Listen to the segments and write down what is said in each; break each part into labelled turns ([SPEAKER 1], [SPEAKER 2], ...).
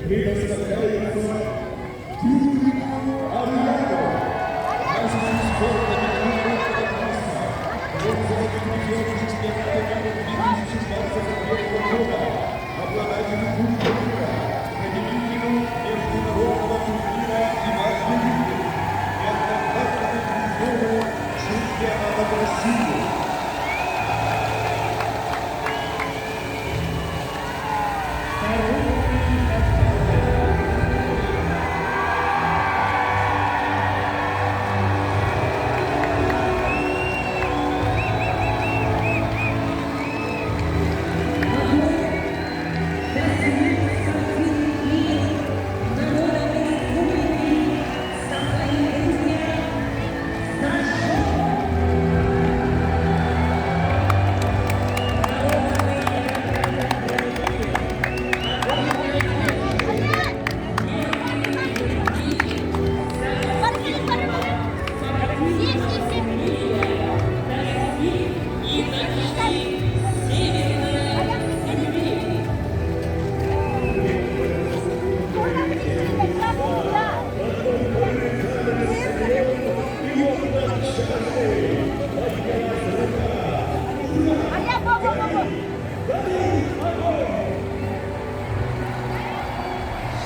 [SPEAKER 1] предоставляется Юрий Арьянов. Мастер спорта международного класса. Председатель чемпионата мира 2016 года. Обладатель Кубка мира. Победитель международного турнира Иван Юрьев. Неоднократный призер чемпионата России.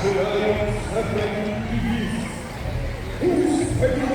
[SPEAKER 1] Желаю сохранить девиз. Пусть победит